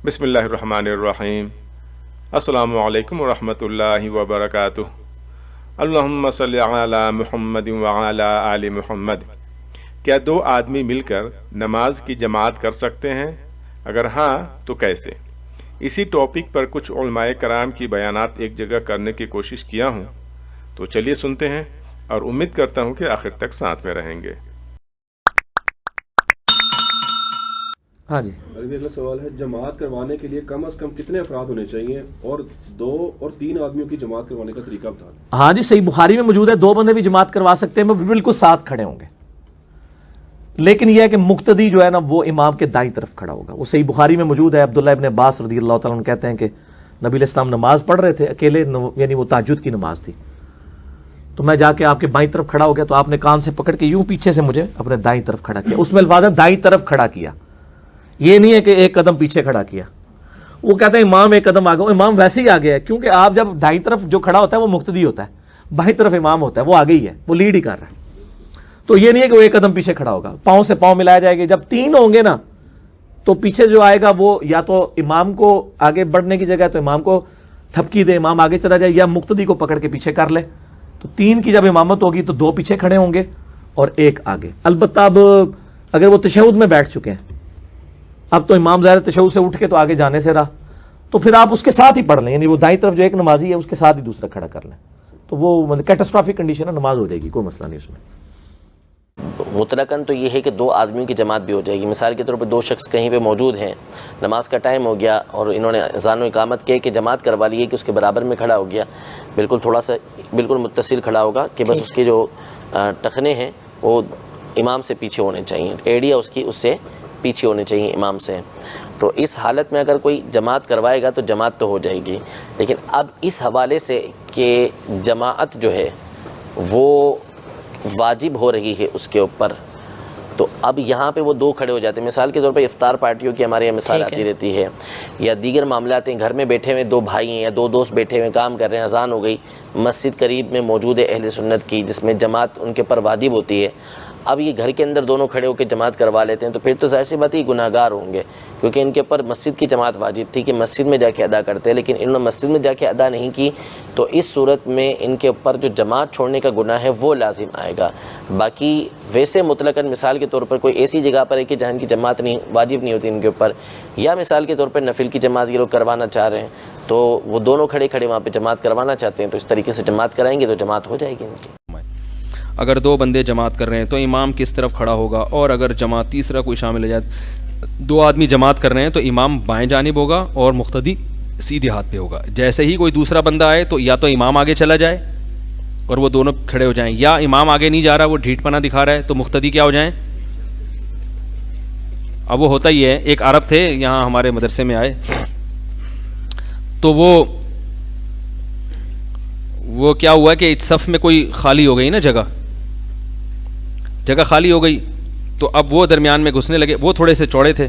بسم اللہ الرحمن الرحیم۔ السلام علیکم ورحمۃ اللہ وبرکاتہ۔ اللہم صلی علی محمد وعلی آل محمد۔ کیا دو آدمی مل کر نماز کی جماعت کر سکتے ہیں؟ اگر ہاں تو کیسے؟ اسی ٹاپک پر کچھ علماء کرام کی بیانات ایک جگہ کرنے کی کوشش کیا ہوں، تو چلیے سنتے ہیں اور امید کرتا ہوں کہ آخر تک ساتھ میں رہیں گے۔ ہاں جی، اگلا سوال ہے، جماعت کروانے کے لیے کم از کم کتنے افراد ہونے چاہیے اور 2 اور 3 آدمیوں کی جماعت کروانے کا طریقہ بتا؟ ہاں جی، صحیح بخاری میں موجود ہے، 2 بندے بھی جماعت کروا سکتے ہیں، وہ بالکل ساتھ کھڑے ہوں گے، لیکن یہ ہے کہ مقتدی جو ہے نا وہ امام کے دائیں طرف کھڑا ہوگا۔ وہ صحیح بخاری میں موجود ہے، عبداللہ ابن عباس رضی اللہ تعالیٰ عنہ کہتے ہیں کہ نبی علیہ السلام نماز پڑھ رہے تھے اکیلے، یعنی وہ تہجد کی نماز تھی، تو میں جا کے آپ کے بائیں طرف کھڑا ہو گیا، تو آپ نے کان سے پکڑ کے یوں پیچھے سے مجھے اپنے دائیں طرف کھڑا کیا۔ اس میں الفاظ ہے دائیں طرف کھڑا کیا، یہ نہیں ہے کہ ایک قدم پیچھے کھڑا کیا۔ وہ کہتے ہیں امام ایک قدم آگے، امام ویسے ہی آگے ہے، کیونکہ آپ جب دائیں طرف جو کھڑا ہوتا ہے وہ مقتدی ہوتا ہے، بائیں طرف امام ہوتا ہے، وہ آگے ہی ہے، وہ لیڈ ہی کر رہا ہے۔ تو یہ نہیں ہے کہ وہ ایک قدم پیچھے کھڑا ہوگا، پاؤں سے پاؤں ملایا جائے گا۔ جب 3 ہوں گے نا تو پیچھے جو آئے گا وہ یا تو امام کو آگے بڑھنے کی جگہ تو امام کو تھپکی دے، امام آگے چلا جائے، یا مقتدی کو پکڑ کے پیچھے کر لے۔ تو 3 کی جب امامت ہوگی تو 2 پیچھے کھڑے ہوں گے اور 1 آگے۔ البتہ اب اگر وہ تشہد میں بیٹھ چکے ہیں، اب تو امام ظاہر تشہد سے اٹھ کے تو آگے جانے سے رہا، تو پھر آپ اس کے ساتھ ہی پڑھ لیں، یعنی وہ دائیں طرف جو ایک نمازی ہے اس کے ساتھ ہی دوسرا کھڑا کر لیں، تو وہ مطلب کیٹاسٹرافک کنڈیشن ہے، نماز ہو جائے گی، کوئی مسئلہ نہیں اس میں۔ مطلقاً تو یہ ہے کہ 2 آدمیوں کی جماعت بھی ہو جائے گی۔ مثال کے طور پر 2 شخص کہیں پہ موجود ہیں، نماز کا ٹائم ہو گیا اور انہوں نے اذان و اقامت کے جماعت کروا لی ہے کہ اس کے برابر میں کھڑا ہو گیا، بالکل تھوڑا سا بالکل متصل کھڑا ہوگا کہ بس اس کے جو ٹخنے ہیں وہ امام سے پیچھے ہونے چاہیے، ایڑیا اس کی اس سے پیچھے ہونے چاہیے امام سے۔ تو اس حالت میں اگر کوئی جماعت کروائے گا تو جماعت تو ہو جائے گی، لیکن اب اس حوالے سے کہ جماعت جو ہے وہ واجب ہو رہی ہے اس کے اوپر، تو اب یہاں پہ وہ 2 کھڑے ہو جاتے ہیں۔ مثال کے طور پر افطار پارٹیوں کی ہمارے یہاں مثال آتی رہتی ہے، یا دیگر معاملات ہیں، گھر میں بیٹھے ہوئے 2 بھائی ہیں یا 2 دوست بیٹھے ہوئے کام کر رہے ہیں، اذان ہو گئی، مسجد قریب میں موجود ہے اہل سنت کی جس میں جماعت ان کے پر واجب ہوتی ہے، اب یہ گھر کے اندر دونوں کھڑے ہو کے جماعت کروا لیتے ہیں، تو پھر تو ظاہر سی بات ہے گناہ گار ہوں گے، کیونکہ ان کے اوپر مسجد کی جماعت واجب تھی کہ مسجد میں جا کے ادا کرتے ہیں، لیکن انہوں نے مسجد میں جا کے ادا نہیں کی، تو اس صورت میں ان کے اوپر جو جماعت چھوڑنے کا گناہ ہے وہ لازم آئے گا۔ باقی ویسے مطلقاً مثال کے طور پر کوئی ایسی جگہ پر ہے کہ جہاں ان کی جماعت نہیں واجب نہیں ہوتی ان کے اوپر، یا مثال کے طور پر نفل کی جماعت یہ لوگ کروانا چاہ رہے ہیں، تو وہ دونوں کھڑے کھڑے وہاں پہ جماعت کروانا چاہتے ہیں، تو اس طریقے سے جماعت کرائیں گے تو جماعت ہو جائے گی ان کی۔ اگر 2 بندے جماعت کر رہے ہیں تو امام کس طرف کھڑا ہوگا، اور اگر جماعت تیسرا کوئی شامل ہو جائے، 2 آدمی جماعت کر رہے ہیں تو امام بائیں جانب ہوگا اور مقتدی سیدھے ہاتھ پہ ہوگا۔ جیسے ہی کوئی دوسرا بندہ آئے تو یا تو امام آگے چلا جائے اور وہ دونوں کھڑے ہو جائیں، یا امام آگے نہیں جا رہا، وہ ڈھیٹ پنا دکھا رہا ہے تو مقتدی کیا ہو جائیں۔ اب وہ ہوتا ہی ہے، ایک عرب تھے یہاں ہمارے مدرسے میں آئے، تو وہ کیا ہوا کہ صف میں کوئی خالی ہو گئی نا، جگہ خالی ہو گئی، تو اب وہ درمیان میں گھسنے لگے، وہ تھوڑے سے چوڑے تھے،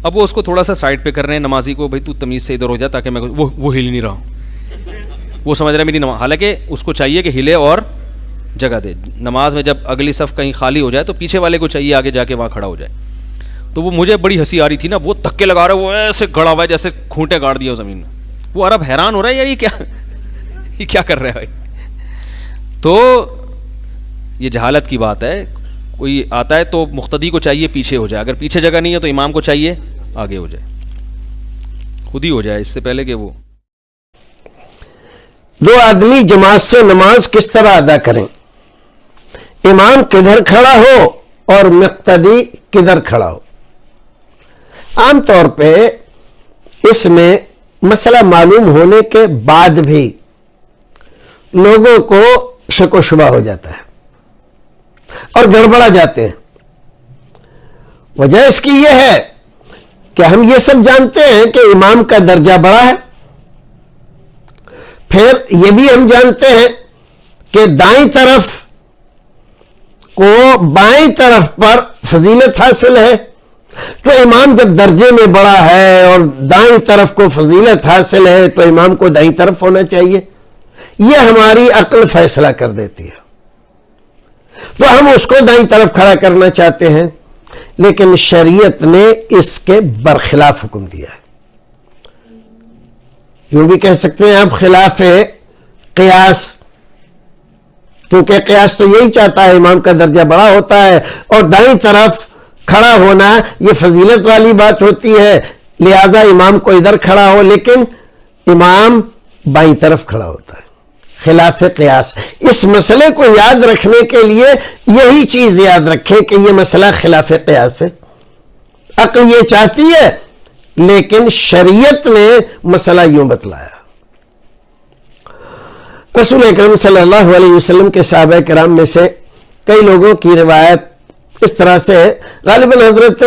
اب وہ اس کو تھوڑا سا سائڈ پہ کر رہے ہیں نمازی کو، بھائی تو تمیز سے ادھر ہو جا تاکہ میں وہ ہل نہیں رہا ہوں، وہ سمجھ رہا ہے میری نماز، حالانکہ اس کو چاہیے کہ ہلے اور جگہ دے۔ نماز میں جب اگلی صف کہیں خالی ہو جائے تو پیچھے والے کو چاہیے آگے جا کے وہاں کھڑا ہو جائے۔ تو وہ مجھے بڑی ہنسی آ رہی تھی نا، وہ دھکے لگا رہا ہے، وہ ایسے گڑا ہوا ہے جیسے کھونٹے گاڑ دیا زمین میں، وہ عرب حیران ہو رہا ہے یار یہ کیا کر رہا ہے بھائی۔ تو یہ جہالت کی بات ہے، کوئی آتا ہے تو مقتدی کو چاہیے پیچھے ہو جائے، اگر پیچھے جگہ نہیں ہے تو امام کو چاہیے آگے ہو جائے، خود ہی ہو جائے اس سے پہلے کہ وہ۔ 2 آدمی جماعت سے نماز کس طرح ادا کریں؟ امام کدھر کھڑا ہو اور مقتدی کدھر کھڑا ہو؟ عام طور پہ اس میں مسئلہ معلوم ہونے کے بعد بھی لوگوں کو شک و شبہ ہو جاتا ہے اور گڑبڑا جاتے ہیں۔ وجہ اس کی یہ ہے کہ ہم یہ سب جانتے ہیں کہ امام کا درجہ بڑا ہے، پھر یہ بھی ہم جانتے ہیں کہ دائیں طرف کو بائیں طرف پر فضیلت حاصل ہے، تو امام جب درجے میں بڑا ہے اور دائیں طرف کو فضیلت حاصل ہے تو امام کو دائیں طرف ہونا چاہیے، یہ ہماری عقل فیصلہ کر دیتی ہے، تو ہم اس کو دائیں طرف کھڑا کرنا چاہتے ہیں، لیکن شریعت نے اس کے برخلاف حکم دیا ہے۔ یوں بھی کہہ سکتے ہیں آپ خلاف قیاس، کیونکہ قیاس تو یہی چاہتا ہے امام کا درجہ بڑا ہوتا ہے اور دائیں طرف کھڑا ہونا یہ فضیلت والی بات ہوتی ہے، لہذا امام کو ادھر کھڑا ہو لیکن امام بائیں طرف کھڑا ہوتا ہے، خلاف قیاس۔ اس مسئلے کو یاد رکھنے کے لیے یہی چیز یاد رکھیں کہ یہ مسئلہ خلاف قیاس ہے، عقل یہ چاہتی ہے لیکن شریعت نے مسئلہ یوں بتلایا۔ رسول اکرم صلی اللہ علیہ وسلم کے صحابہ کرام میں سے کئی لوگوں کی روایت اس طرح سے ہے، غالباً حضرت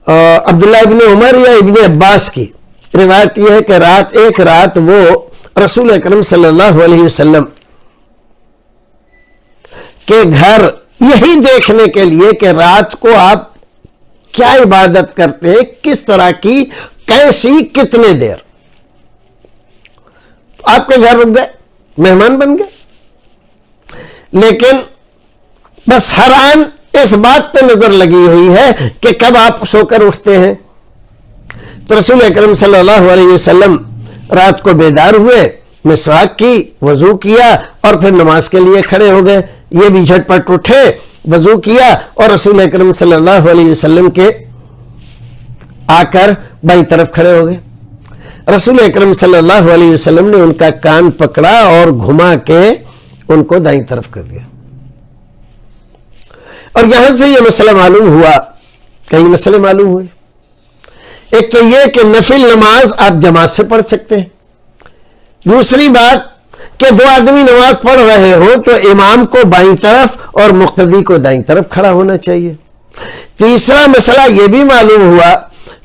عبداللہ ابن عمر یا ابن عباس کی روایت یہ ہے کہ ایک رات وہ رسول اکرم صلی اللہ علیہ وسلم کے گھر یہی دیکھنے کے لیے کہ رات کو آپ کیا عبادت کرتے ہیں، کس طرح کی، کیسی، کتنے دیر، آپ کے گھر رک گئے، مہمان بن گئے، لیکن بس حیران اس بات پہ نظر لگی ہوئی ہے کہ کب آپ سو کر اٹھتے ہیں۔ تو رسول اکرم صلی اللہ علیہ وسلم رات کو بیدار ہوئے، مسواک کی، وضو کیا اور پھر نماز کے لیے کھڑے ہو گئے۔ یہ بھی جھٹپٹ اٹھے، وضو کیا اور رسول اکرم صلی اللہ علیہ وسلم کے آ کر بائیں طرف کھڑے ہو گئے۔ رسول اکرم صلی اللہ علیہ وسلم نے ان کا کان پکڑا اور گھما کے ان کو دائیں طرف کر دیا۔ اور یہاں سے یہ مسئلہ معلوم ہوا، کئی مسئلے معلوم ہوئے۔ ایک تو یہ کہ نفل نماز آپ جماعت سے پڑھ سکتے ہیں، دوسری بات کہ دو آدمی نماز پڑھ رہے ہوں تو امام کو بائیں طرف اور مقتدی کو دائیں طرف کھڑا ہونا چاہیے۔ تیسرا مسئلہ یہ بھی معلوم ہوا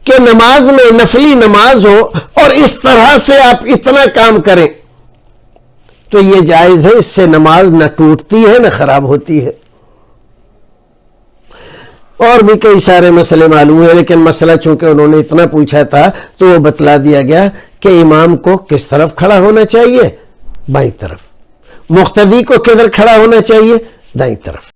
کہ نماز میں نفلی نماز ہو اور اس طرح سے آپ اتنا کام کریں تو یہ جائز ہے، اس سے نماز نہ ٹوٹتی ہے نہ خراب ہوتی ہے۔ اور بھی کئی سارے مسئلے معلوم ہیں، لیکن مسئلہ چونکہ انہوں نے اتنا پوچھا تھا تو وہ بتلا دیا گیا کہ امام کو کس طرف کھڑا ہونا چاہیے، بائیں طرف، مقتدی کو کدھر کھڑا ہونا چاہیے، دائیں طرف۔